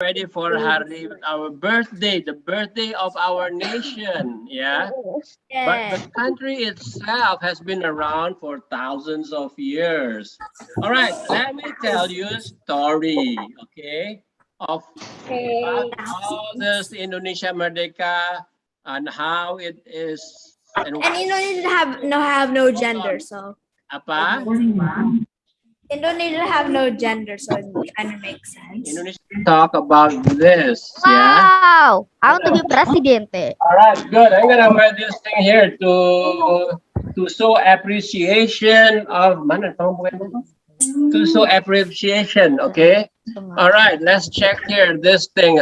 ready for our birthday, the birthday of our nation. Yeah. But the Yeah. country itself has been around for thousands of years. All right, let me tell you a story, okay, of about Okay. all this Indonesia Merdeka and how it is and And why. Indonesia have no Hold gender, on, so apa? Indonesia have no gender, so it kind of makes sense. Indonesia talk about this, yeah. Wow, I want to be presidente. All right, good. I'm gonna wear this thing here to show appreciation of mana tolong bukain dulu. To show appreciation. Okay. All right. Let's check here this thing.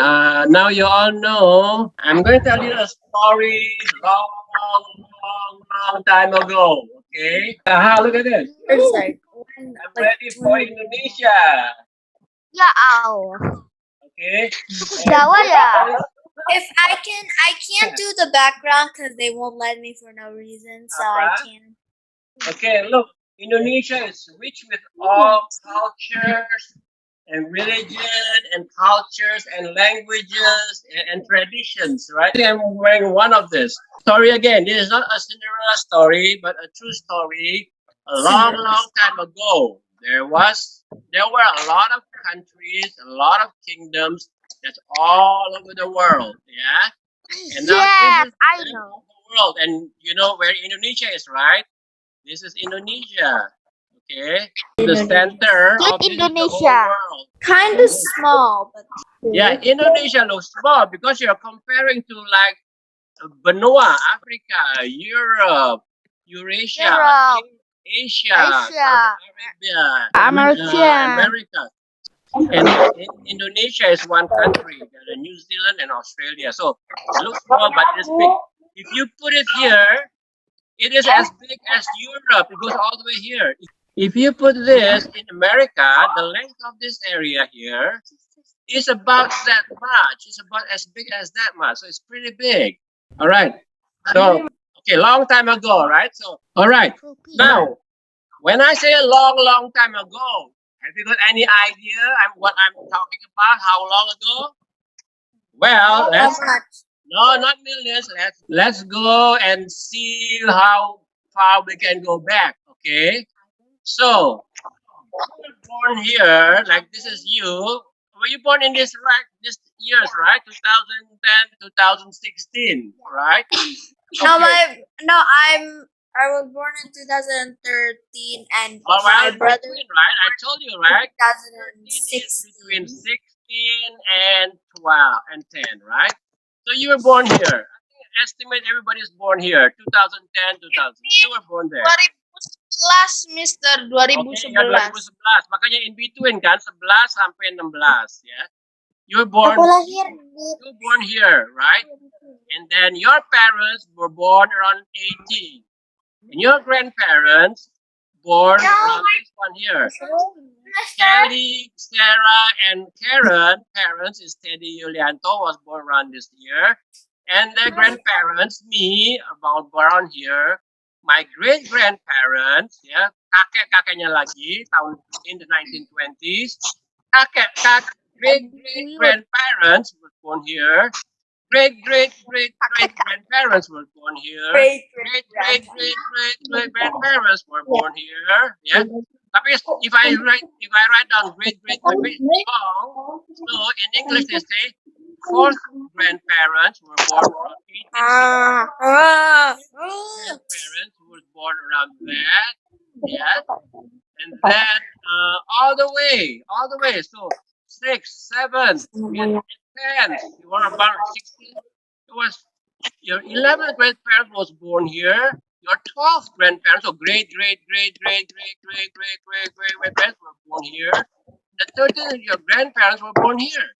Now you all know. I'm going to tell you a story long time ago. Okay. Look at this. It's like I'm ready for Indonesia. Ya Allah. Okay. Cukup And Jawa ya. if I can't do the background because they won't let me for no reason, so I Apa? can't. Okay, look, Indonesia is rich with all cultures and religion and cultures and languages and traditions, right? I think I'm wearing one of this. Story again, this is not a Cinderella story, but a true story. A long time ago, there were a lot of countries, a lot of kingdoms that's all over the world, yeah? And now this Yes, is the I map know. of the world, and you know where Indonesia is, right? This is Indonesia. Okay. The center Kid of this is the whole Indonesia. world. Kind of small, but Yeah, Indonesia looks small because you're comparing to like Benua, Africa, Europe, Eurasia, Europe, Asia, South Asia, Arabia, America. America. And Indonesia is one country. There are New Zealand and Australia. So it looks small, but it is big. If you put it here, it is as big as Europe. It goes all the way here. If you put this in America, the length of this area here is about that much. It's about as big as that much. So it's pretty big. All right. So, okay, long time ago, right? So, all right. Now, when I say a long time ago, have you got any idea what I'm talking about? How long ago? Well, how much? no, not millions. Let's go and see how far we can go back. Okay. So you were born here, like this is you. Were you born in this years, right? 2010, 2016, right? No, Okay. I was born in 2013, and All my right, brother between, right? I told you, right? 13 is between 2016. 16 and 12 and 10, right? So you were born here. I think estimate everybody's born here. 2010, 2000. You were born there. 2011, Mister. Oke, ya 2011. Makanya in between kan 11 sampai 16 ya. You were born here, right? And then your parents were born around 18. And your grandparents born around this one here. Kelly, Sarah, and Karen, parents is Teddy Yulianto was born around this year. And the grandparents, me, about born here. My great grandparents, ya, kakek-kakeknya lagi, tahun in the 1920s. Great grandparents were born here. Great grandparents were born here. Great grandparents were born here. Yeah. Tapi if I write down great long, so in English they say fourth grandparents were born around 1860. Grandparents were born around that. Yeah. And then all the way. So 6, 7, and 10. You were about 16. It was your 11th grandparent was born here. Your 12th grandparents, so great parents were born here. The 13th, your grandparents were born here.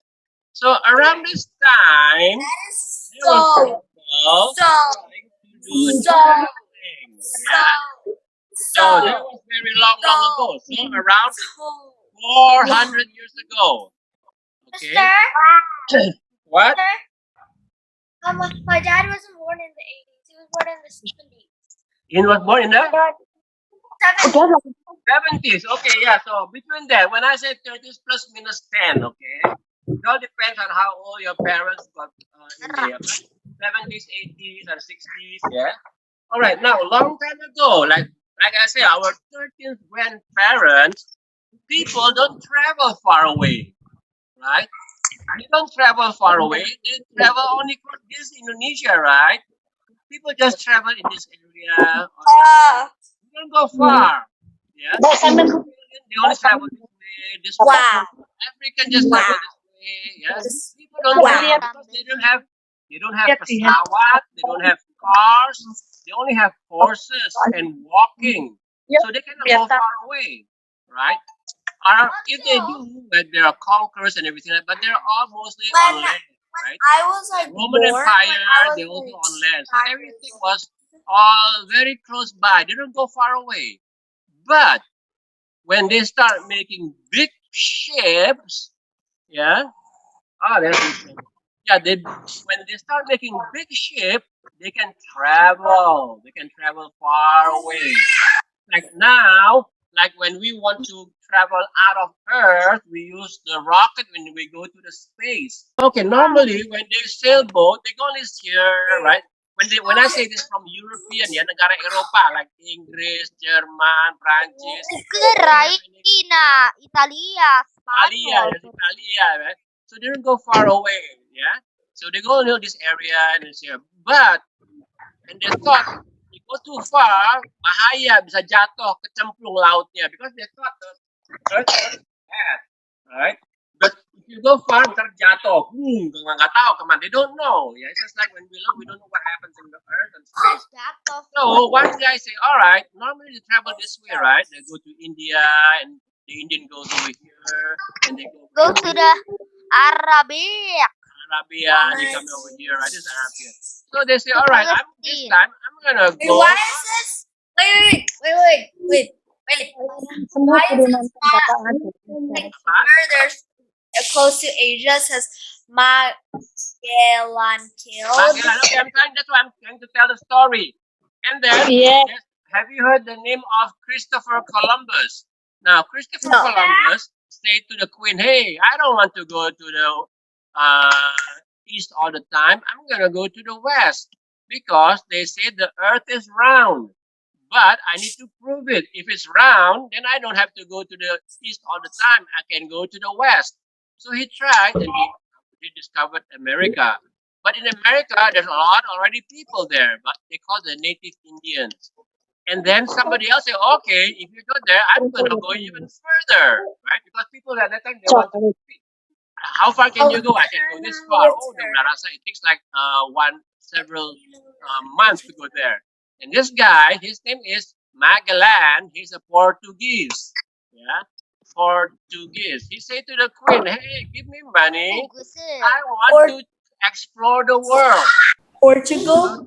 So around this time, there was people trying to do traveling. Yeah. So that was very long ago. So around 400 years ago. Okay. What? My dad wasn't born in the 80s. He was born in the 70s. He was born in the 70s. 70s. Okay, yeah. So between that, when I say 30s plus minus 10, okay. It all depends on how old your parents got in the 70s, 80s, and 60s. Yeah. All right. Now, long time ago, like I say, our 13th grandparents, people don't travel far away, right? They don't travel far away. They travel only across this Indonesia, right? People just travel in this area. Or Ah, they don't go far. Yeah. They only travel this way. This way. wow. African just Wow. travel this way. Yeah. Just People don't wow. travel because they don't have pesawat. They don't have cars. They only have horses and walking. So they cannot go far away, right? Or if they do, but there are conquerors and everything, but they're all mostly on When land, right? I was The like Roman born, when I Empire, was they also like on land. So 5 years everything old. was all very close by. They don't go far away. But when they start making big ships, yeah. Ah, there's this thing. Yeah, when they start making big ship, they can travel. They can travel far away. Like now, like when we want to travel out of Earth, we use the rocket when we go to the space. Okay, normally when they sailboat, they go this here, right? When I say this from European, ya negara Eropa like Inggris, Jerman, Prancis, Ukraina, Italia, Italia, Spanyol. there's Italia, right? So they don't go far away, yeah. So they go to this area and it's here, but and they thought they go too far, bahaya bisa jatuh kecemplung lautnya because they thought the earth was flat, right? But if you go far, ntar jatuh, nggak tahu kemana. They don't know. Yeah, it's just like when we look, we don't know what happens in the earth and space. So one guy say, all right, normally they travel this way, right? They go to India and the Indian goes over here and they Go to the Arabic. Arabia and they come over here, right? This is Arabia. So they say, all right, this time I'm gonna Wait, go. why is this? Wait. Why is this map like where there's close to Asia says Magellan killed? Magellan. Okay, that's why I'm trying to tell the story. And then, have you heard the name of Christopher Columbus? Now, Christopher No. Columbus said to the Queen, "Hey, I don't want to go to the east all the time. I'm gonna go to the west because they say the Earth is round. But I need to prove it. If it's round, then I don't have to go to the east all the time. I can go to the west." So he tried, and he discovered America. But in America, there's a lot already people there, but they call the native Indians. And then somebody else say, okay, if you go there, I'm gonna go even further, right? Because people at that time they want to speak. How far can you go? I can go this far. Oh, the Rasa, it takes like several months to go there. And this guy, his name is Magellan. He's a Portuguese. Yeah, Portuguese. He said to the queen, "Hey, give me money. I want to explore the world." Portugal?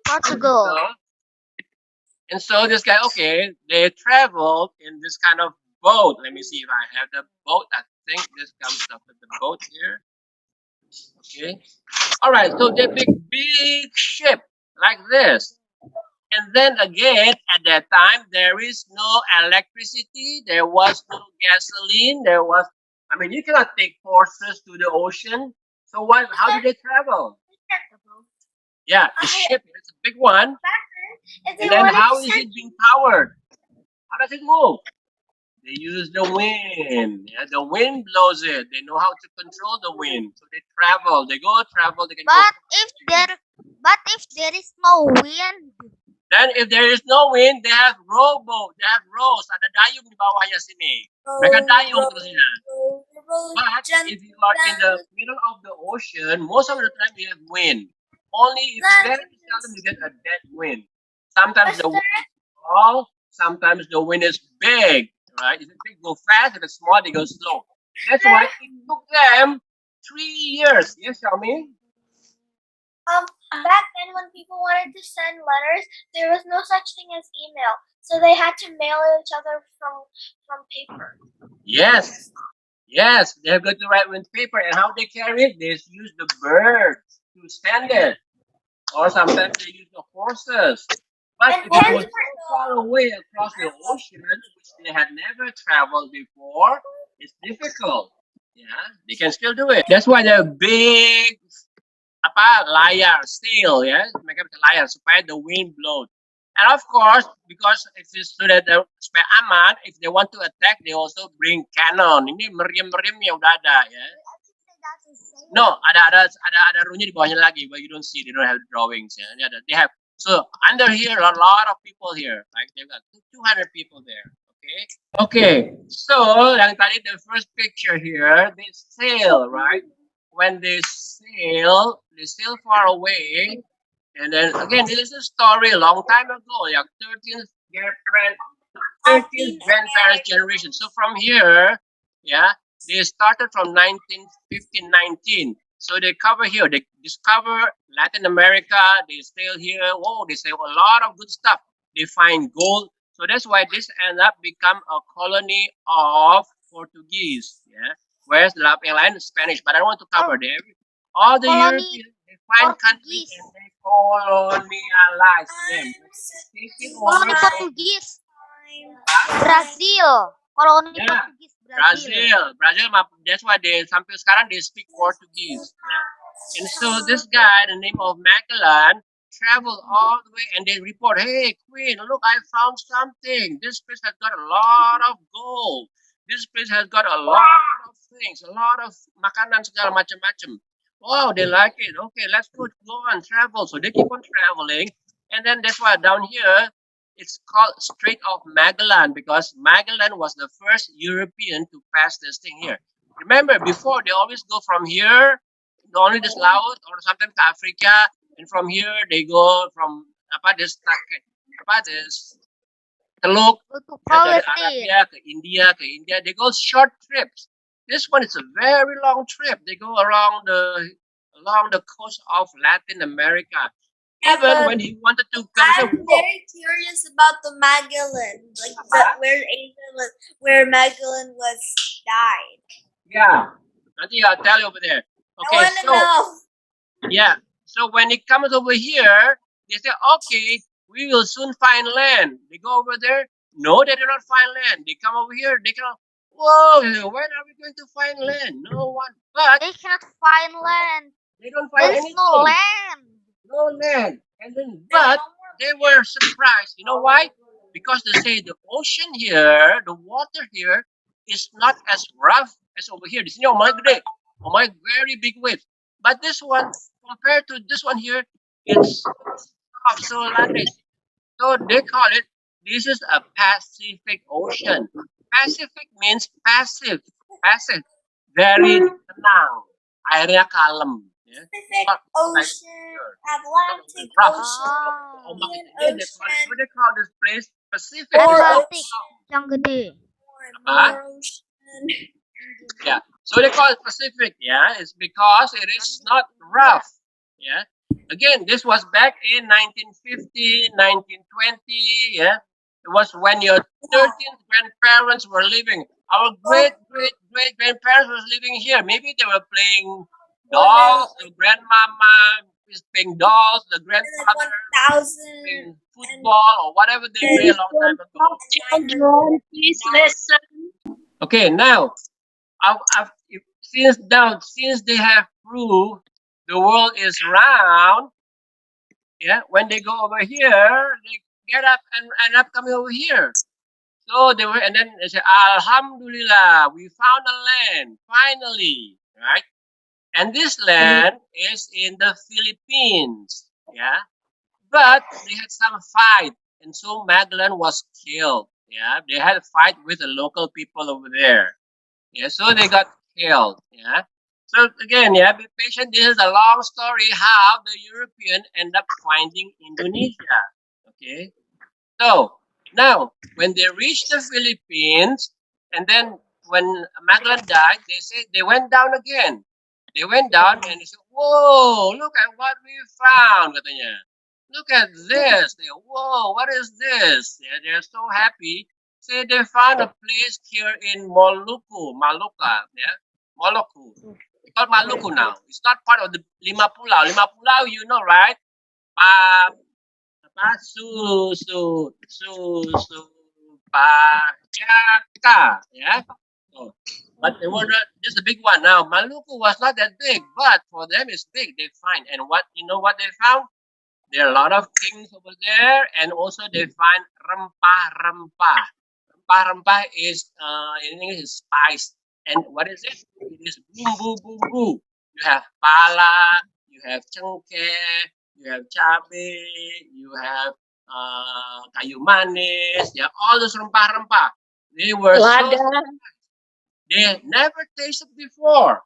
Portugal. And so this guy, okay, they traveled in this kind of boat. Let me see if I have the boat. I think this comes up with the boat here. Okay. All right. So they big ship like this. And then again, at that time, there is no electricity. There was no gasoline. I mean, you cannot take horses to the ocean. So what? How did they travel? Yeah, the ship is a big one. And then how is it being powered? How does it move? They use the wind. Yeah, the wind blows it. They know how to control the wind. So they travel. They go travel. They can go. But if there is no wind, Then if there is no wind, they have rowboat. They have rows. Ada dayung di bawahnya sini. Mereka dayung terusnya. But if you are in the middle of the ocean, most of the time you have wind. Only if very seldom you get a dead wind. Sometimes the wind is small. Sometimes the wind is big. Right? If it's big, go fast. If it's small, they go slow. That's why it took them 3 years. Yes, Xiaomi? Back then when people wanted to send letters, there was no such thing as email. So they had to mail each other from paper. Yes. Yes, they've got to write with paper. And how they carry it? They use the birds to send it. Or sometimes they use the horses. But if it was so far away across the ocean, which they had never traveled before, it's difficult. Yeah, they can still do it. That's why they're big layar sail, ya, mereka pakai layar supaya the wind blows. And of course, because if it's sudah supaya aman, if they want to attack, they also bring cannon. Ini meriam-meriamnya udah ada, ya. No, ada runya di bawahnya lagi, but you don't see. They don't have drawings. Ya. Ini ada. They have. So under here, a lot of people here. Like they've got 200 people there. Okay. Okay. So yang tadi the first picture here, they sail, right? When they sail far away, and then again, this is a story a long time ago, like 13th grandparents generation. So from here, yeah, they started from 1915-19. So they cover here. They discover Latin America. They sail here. Oh, they sail a lot of good stuff. They find gold. So that's why this end up become a colony of Portuguese. Yeah, whereas the yang lain is Spanish. But I don't want to cover them. All the Colony Europeans, they find countries and they colonialize them. Take it Koloni over. Portugis. Brazil. Koloni Yeah, Portugis Brazil. Brazil. That's why they sampai sekarang they speak Portuguese. Yeah. And so this guy, the name of Magellan, traveled all the way and they report, hey, Queen, look, I found something. This place has got a lot of gold. This place has got a lot of things, a lot of makanan segala macam-macam. Wow, they like it. Okay, let's go and travel. So they keep on traveling. And then that's why down here, it's called Strait of Magellan because Magellan was the first European to pass this thing here. Remember, before they always go from here, only this Laos or sometimes to Africa, and from here they go from this Teluk, Untuk dari Palestine. Arabia ke India. They go short trips. This one is a very long trip. They go along the coast of Latin America. Even when he wanted to come, I'm very curious about the Magellan, like where Magellan was died. yeah, nanti I'll tell you over there. I Okay, want to so know. yeah, so when it comes over here, they say, okay, we will soon find land. They go over there. No, they do not find land. They come over here. They cannot. Whoa, when are we going to find land? No one. But They cannot find land. they don't find There is anything. no land. No land. And then, but they were surprised. You know why? Because they say the ocean here, the water here, is not as rough as over here. This is my very big waves. But this one, compared to this one here, it's soft, so landed. So they call it. This is a Pacific Ocean. Pacific means passive. Passive. Very tenang. Airnya kalem. Yeah. Pacific Not like Ocean, here. Atlantic Rough. Ocean, Oh. Indian What they call this place? Pacific. Atlantic yang gede. Apa? Ocean. Yeah. So they call it Pacific. Yeah. It's because it is not rough. Yeah. Again, this was back in 1950, 1920. Yeah. It was when your 13th grandparents were living. Our great grandparents was living here. Maybe they were playing dolls. The grandmama is playing dolls. The grandfather 1,000. playing football or whatever they play a long time ago. Children, please listen. Okay, now since they have proved the world is round, yeah, when they go over here, they get up and end up coming over here. So they were, and then they say, Alhamdulillah, we found a land finally, right? And this land is in the Philippines, yeah. But they had some fight, and so Magellan was killed. Yeah, they had a fight with the local people over there. Yeah, so they got killed. Yeah. So again, yeah, be patient. This is a long story how the European end up finding Indonesia. Okay. So now when they reached the Philippines, and then when Magellan died, they said they went down again. They went down and they said, "Whoa, look at what we found!" Katanya. Look at this. They, whoa, what is this? Yeah, they're so happy. Say they found a place here in Maluka, yeah, Moluku. It's called Maluku now. It's not part of the Lima Pulau. Lima Pulau, you know, right? Pa, Pajaka, yeah. So But they were not, this is a big one. Now, Maluku was not that big, but for them it's big. They find, and what, you know what they found? There are a lot of kings over there, and also they find rempah-rempah. Rempah-rempah is, in English, is spice. And what is it? It is bumbu-bumbu. You have pala, you have cengkeh, you have cabe, you have kayu manis, yeah, all those rempah-rempah. They were so, they never tasted before.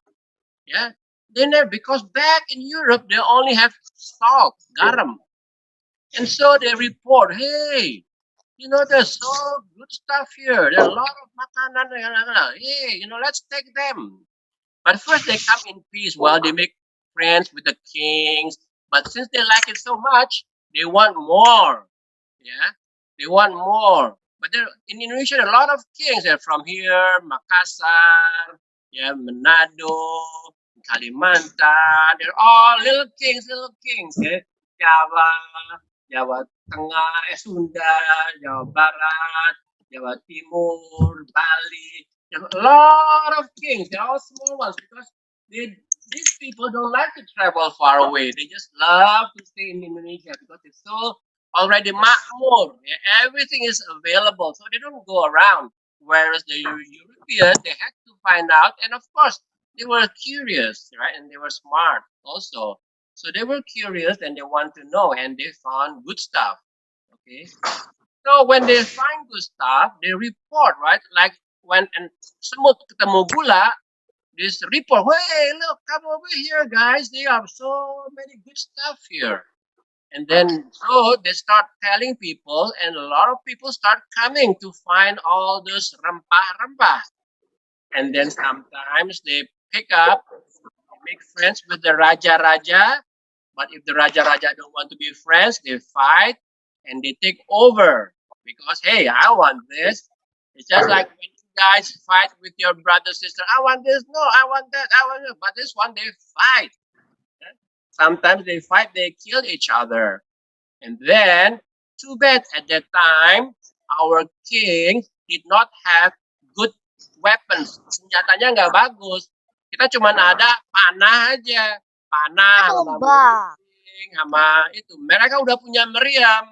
Yeah, they never, because back in Europe they only have salt, garam, and so they report, hey, you know, there's so good stuff here. There are a lot of makanan. Hey, you know, let's take them. But first they come in peace while they make friends with the kings. But since they like it so much, they want more. Yeah, they want more. But there in Indonesia, there are a lot of kings. They're from here, Makassar, yeah, Manado, Kalimantan. They're all little kings. Yeah, Java, Jawa Tengah, Sunda, Jawa Barat, Jawa Timur, Bali. There are a lot of kings. They're all small ones because they, these people don't like to travel far away. They just love to stay in Indonesia because it's so already makmur. Yeah, everything is available, so they don't go around. Whereas the European, they had to find out, and of course, they were curious, right? And they were smart also. So they were curious and they want to know, and they found good stuff. Okay. So when they find good stuff, they report, right? Like when and semut ketemu gula, this report, hey, look, come over here, guys. They have so many good stuff here. And then so they start telling people, and a lot of people start coming to find all those rempah-rempah. And then sometimes they pick up, they make friends with the Raja-Raja. But if the Raja-Raja don't want to be friends, they fight and they take over. Because, hey, I want this. It's just like when you guys fight with your brother, sister. I want this. No, I want that. I want that. But this one, they fight. Sometimes they fight, they kill each other. And then, too bad at that time, our king did not have good weapons. Senjatanya nggak bagus. Kita cuma ada panah aja. Panah sama Tombak. gunting sama itu. Mereka udah punya meriam.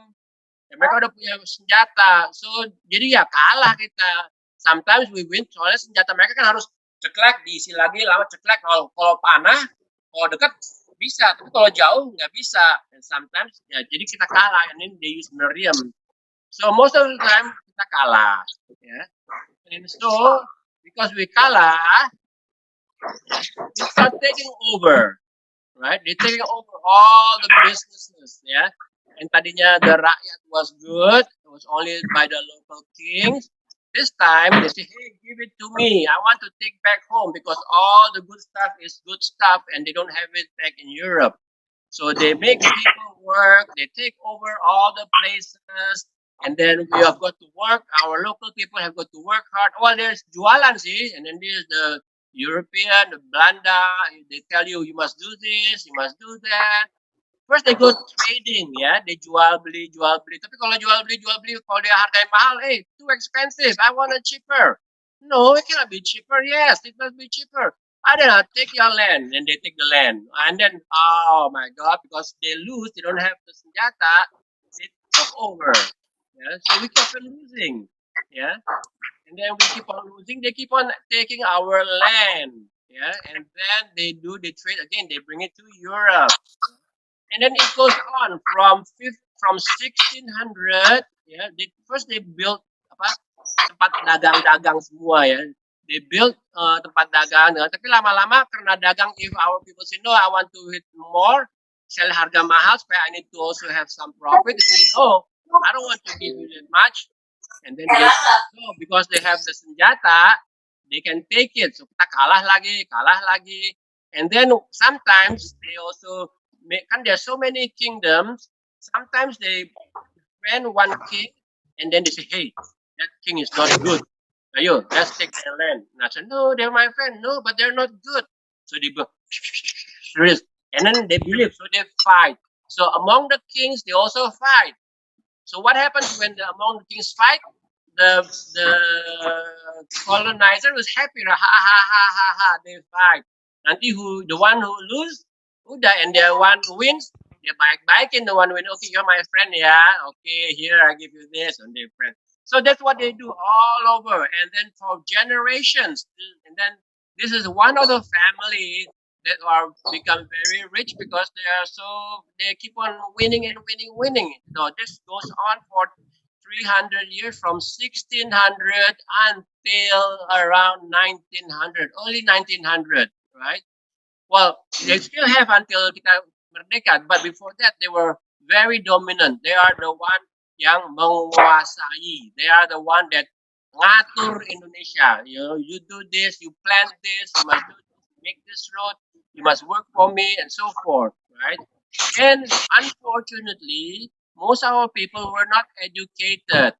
Ya, mereka udah punya senjata. So, jadi ya kalah kita. Sometimes we win, soalnya senjata mereka kan harus ceklek, diisi lagi, lama ceklek. Kalau panah, kalau dekat bisa, tapi kalau jauh nggak bisa. And sometimes, ya jadi kita kalah. And then they use meriam. So, most of the time, kita kalah. Ya. And so, because we kalah, they start taking over. Right? They're taking over all the businesses, yeah. And tadinya the rakyat was good, it was only by the local kings. This time they say, hey, give it to me. I want to take back home because all the good stuff is good stuff and they don't have it back in Europe. So they make people work, they take over all the places, and then we have got to work. Our local people have got to work hard. Well, there's jualan see, and then there's the European, the Belanda. They tell you you must do this, you must do that. First they go trading, ya, they jual beli, jual beli. Tapi kalau jual beli, kalau dia harganya mahal, hey, too expensive. I want it cheaper. No, it cannot be cheaper. Yes, it must be cheaper. I don't know, take your land, and they take the land, and then oh my God, because they lose, they don't have the senjata, they took over. Yeah, so we keep on losing. Yeah, and then we keep on losing. They keep on taking our land. Yeah, and then they trade again. They bring it to Europe. And then it goes on from 1600, ya. First they built apa tempat dagang-dagang semua, ya. They built tempat dagang, ya. Tapi lama-lama karena dagang, if our people say no, I want to hit more, sell harga mahal supaya I need to also have some profit. They say no, I don't want to give you that much. And then they no, because they have the senjata, they can take it. So kita kalah lagi. And then sometimes they also kan there's so many kingdoms. Sometimes they friend one king, and then they say, "Hey, that king is not good. Ayo, let's take their land." And I said, "No, they're my friend. No, but they're not good." So they go, and then they believe. So they fight. So among the kings, they also fight. So what happens when among the kings fight? the colonizer was happy. Ha ha ha ha ha. They fight. Nanti the one who lose, udah, and the one who wins, they baik-baikin the one who win. Okay, you're my friend, yeah. Okay, here I give you this, and they're friends. So that's what they do all over, and then for generations, and then this is one of the family that are become very rich because they keep on winning and winning. So this goes on for 300 years from 1600 until around 1900, early 1900, right? Well, they still have until kita merdeka, but before that they were very dominant. They are the one yang menguasai. They are the one that ngatur Indonesia. You do this, you plant this, you must do this, make this road, you must work for me, and so forth, right? And unfortunately, most of our people were not educated.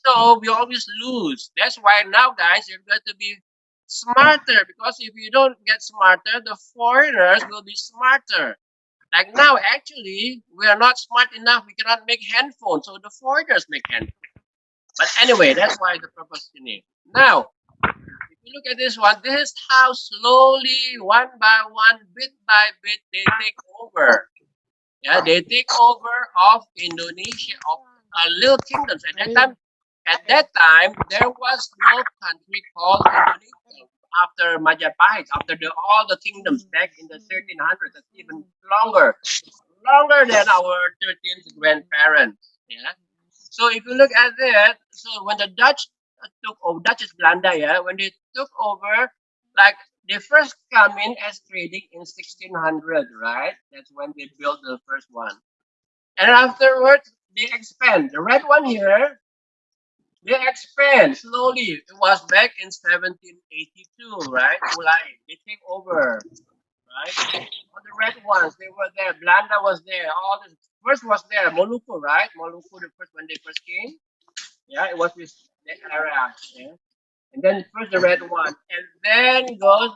So we always lose. That's why now, guys, you've got to be smarter because if you don't get smarter, the foreigners will be smarter. Like now, actually, we are not smart enough. We cannot make handphones, so the foreigners make handphones. But anyway, that's why the purpose in it. Now, if you look at this one, this is how slowly, one by one, bit by bit, they take over. Yeah, they take over of Indonesia, of little kingdoms. At that time, there was no country called Indonesia. After Majapahit, after all the kingdoms back in the 1300s, that's even longer than our 13th grandparents. Yeah. So if you look at that, so when the Dutch took over, Dutch is Belanda, yeah, when they took over, like they first come in as trading in 1600, right? That's when they built the first one. And afterwards, they expand. The red one here, they expand slowly. It was back in 1782, right? Mulai. They take over, right? All the red ones, they were there. Belanda was there. All this first was there. Molucco, right? Molucco, the first when they first came. Yeah, it was this that era. Yeah. And then first the red one. And then goes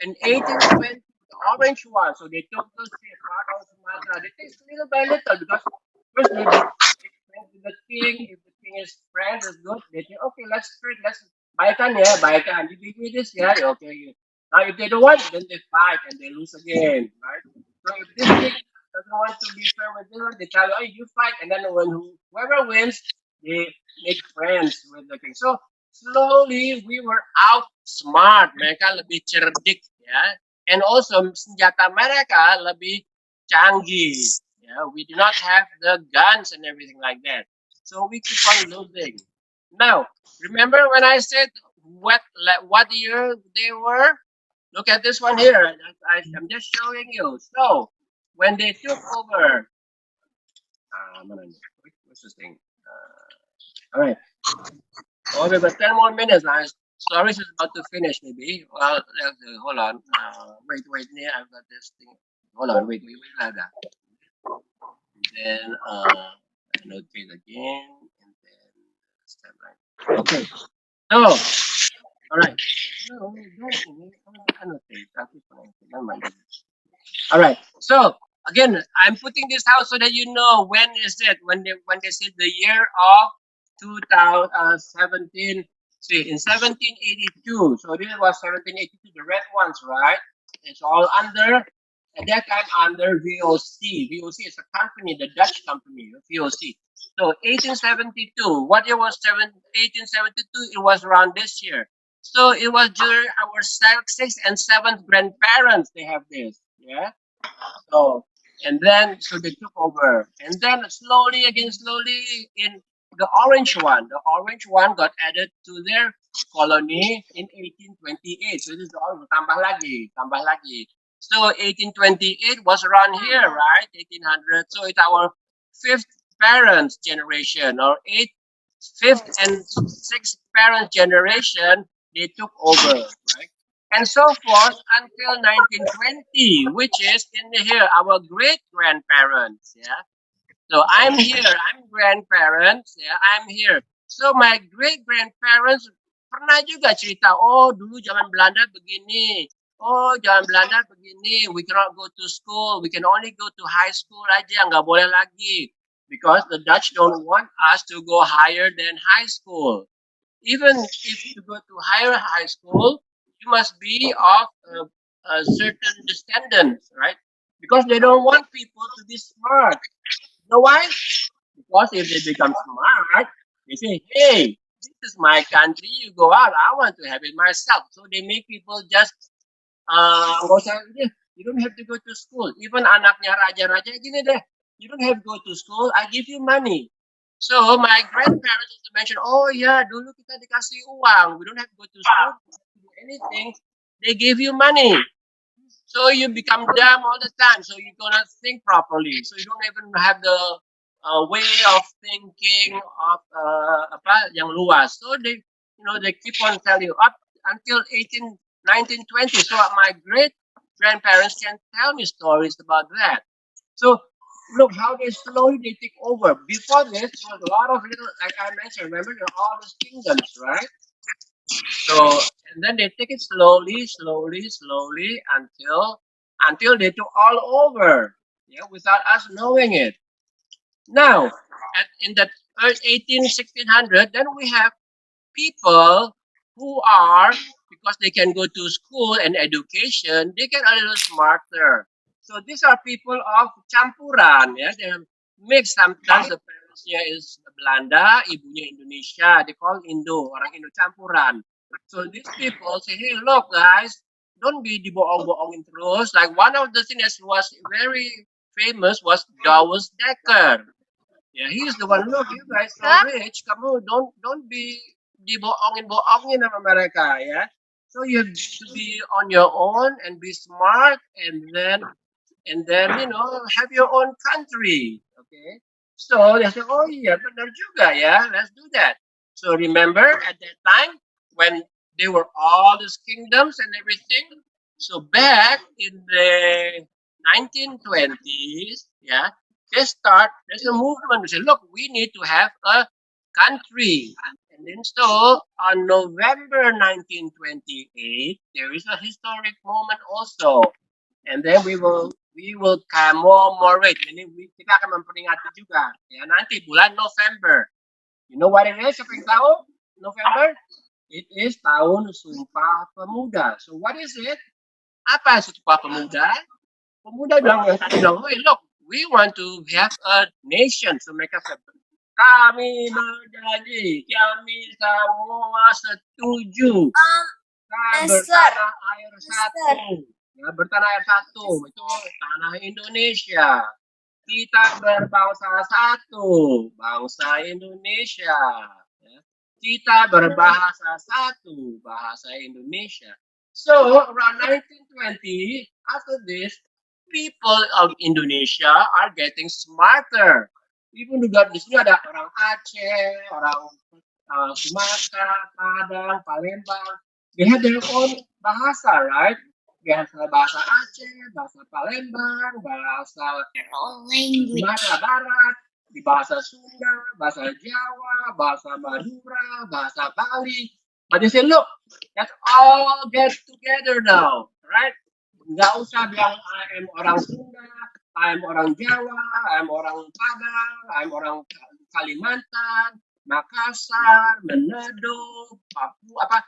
in 1820, the orange one. So they took those part of Sumatra. They take little by little because first they friends with the king. If the king is friends is good, they say, okay, let's trade, let's baikan, yeah, baikan. You give me this, yeah, okay. Now if they don't want, then they fight and they lose again, right? So if this king doesn't want to be fair with this one, they tell you, oh, you fight, and then whoever wins, they make friends with the king. So slowly we were outsmart. Mereka lebih cerdik, ya. And also senjata mereka lebih canggih. Yeah, we do not have the guns and everything like that. So we keep on losing. Now, remember when I said what year they were? Look at this one here. I'm just showing you. So when they took over, what's this thing? All right. Oh, we've got 10 more minutes now. Story is about to finish, maybe. Well, hold on. Wait. I've got this thing. Hold on. Wait. Laga. Then annotate again, and then step line. Okay. So, all right. No, don't annotate. Never mind. All right. So again, I'm putting this out so that you know when is it when they say the year of 2017. See, in 1782. So this was 1782. The red ones, right? It's all under at that time under VOC. VOC is a company, the Dutch company, VOC. So 1872. What year was 1872? It was around this year. So it was during our sixth and seventh grandparents. They have this, yeah. So and then so they took over, and then slowly in the orange one got added to their colony in 1828. So this is all tambah lagi. So 1828 was around here, right? 1800. So it's our fifth parents generation or fifth and sixth parents generation. They took over, right? And so forth until 1920, which is in here our great grandparents. Yeah. So I'm here. I'm grandparents. Yeah, I'm here. So my great grandparents pernah juga cerita. Oh, dulu zaman Belanda begini. Oh, zaman Belanda begini. We cannot go to school. We can only go to high school aja. Nggak boleh lagi. because the Dutch don't want us to go higher than high school. Even if you go to higher high school, you must be of a certain descendants, right? Because they don't want people to be smart. You know why? Because if they become smart, they say, hey, this is my country, you go out, I want to have it myself. So they make people just, nggak usah, you don't have to go to school. Even anaknya raja-raja gini deh, you don't have to go to school, I give you money. So my grandparents used to mention, oh yeah, dulu kita dikasih uang, we don't have to go to school, we don't have to do anything, they give you money. So you become dumb all the time. So you cannot think properly. So you don't even have the way of thinking of apa yang luas. So they, they keep on telling you up until 1920. So my great grandparents can tell me stories about that. So look how they take over. Before this, there was a lot of little, like I mentioned. Remember, there are all these kingdoms, right? So and then they take it slowly, slowly, slowly until they took all over, yeah, without us knowing it. Now, in the 1600, then we have people who are, because they can go to school and education, they get a little smarter. So these are people of campuran, yeah, they're mixed. Sometimes the parents here is Belanda, ibunya Indonesia. They call Indo, orang Indo campuran. So these people say, hey, look, guys, don't be dibohong-bohongin terus. Like one of the things that was very famous was Dawes Dekker. Yeah, he's the one. Look, you guys so rich. Kamu don't be dibohongin sama mereka, yeah. So you have to be on your own and be smart, and then have your own country. Okay. So they say, oh yeah, benar juga ya. Let's do that. So remember at that time when they were all these kingdoms and everything. So back in the 1920s, yeah, there's a movement to say, look, we need to have a country. And then so on November 1928, there is a historic moment also. And then we will commemorate. Ini kita akan memperingati juga. Ya, nanti bulan November. You know what it is? Siapa yang tahu? November? It is tahun Sumpah Pemuda. So what is it? Apa Sumpah Pemuda? Pemuda yang tadi bilang, hey, look, we want to have a nation. So mereka kami berjanji, kami semua setuju. Bertanah air satu. Ya, bertanah air satu. Itu tanah Indonesia. Kita berbangsa satu. Bangsa Indonesia. Ya. Kita berbahasa satu. Bahasa Indonesia. So, around 1920, after this, people of Indonesia are getting smarter. Even juga di sini ada orang Aceh, orang Sumatera, Padang, Palembang. They have their own bahasa, right? Bahasa Aceh, bahasa Palembang, bahasa Sumatera Barat, di bahasa Sunda, bahasa Jawa, bahasa Madura, bahasa Bali. But they say, look, let's all get together now, right? Nggak usah bilang I am orang Sunda, I am orang Jawa, I am orang Padang, I am orang Kalimantan, Makassar, Manado, Papua,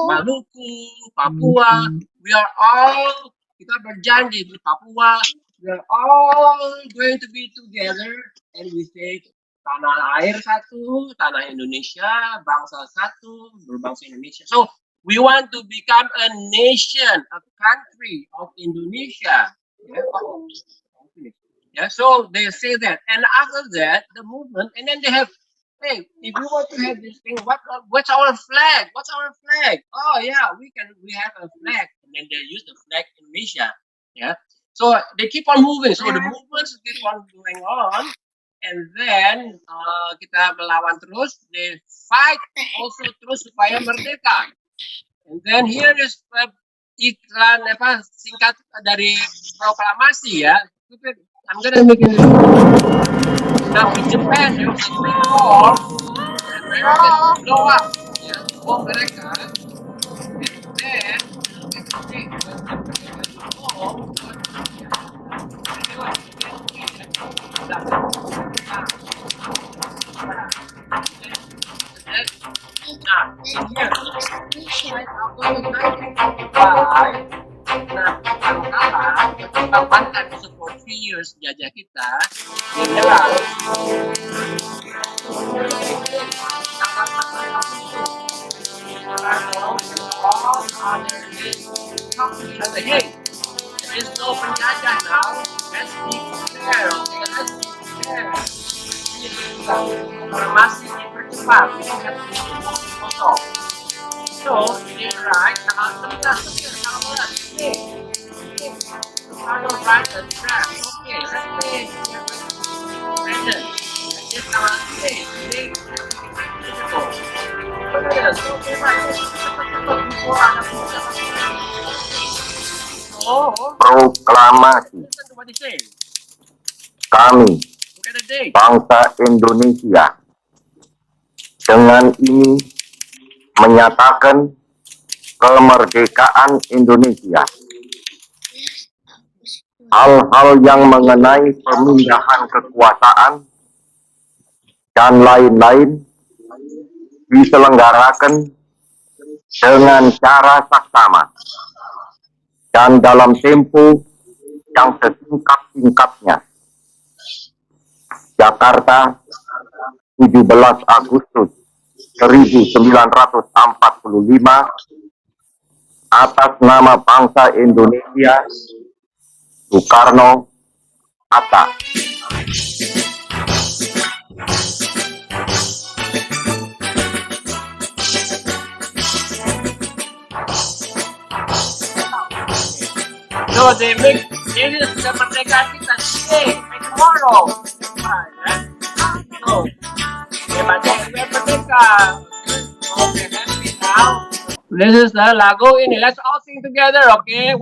Maluku, Papua. We are all, kita berjanji di Papua, we are all going to be together and we say tanah air satu, tanah Indonesia, bangsa satu, berbangsa Indonesia. So we want to become a nation, a country of Indonesia. Yeah, so they say that, and after that, the movement, and then they have, hey, if you want to have this thing, what's our flag? What's our flag? Oh yeah, we have a flag, and then they use the flag Indonesia. Yeah, so they keep on moving. So the movements keep on going on, and then kita melawan terus. They fight also terus supaya merdeka. And then here is iklan singkat dari proklamasi ya. I'm gonna make it. Now in Japan there was a big war. Americans blow up, ya, bom mereka. And then when they bom, Mantan itu for 3 years jajah kita, dia bilang all other hey, there is no penjajah now. Let's be fair, okay? Let's be fair. Informasi dipercepat, bukan dipotong. So, dia right, tanggal 11, tanggal 11, Carlo write a draft. Okay, let's say Brandon. This tanggal today, Proklamasi what he say. kami, Look at the date. bangsa Indonesia, dengan ini menyatakan kemerdekaan Indonesia. Hal-hal yang mengenai pemindahan kekuasaan dan lain-lain diselenggarakan dengan cara saksama dan dalam tempo yang sesingkat-singkatnya. Jakarta, 17 Agustus 1945, atas nama bangsa Indonesia, Soekarno, Hatta. So they make this is the kemerdekaan kita today and tomorrow. So, we're merdeka. Okay, happy now. This is the lagu ini. Let's all sing together, okay?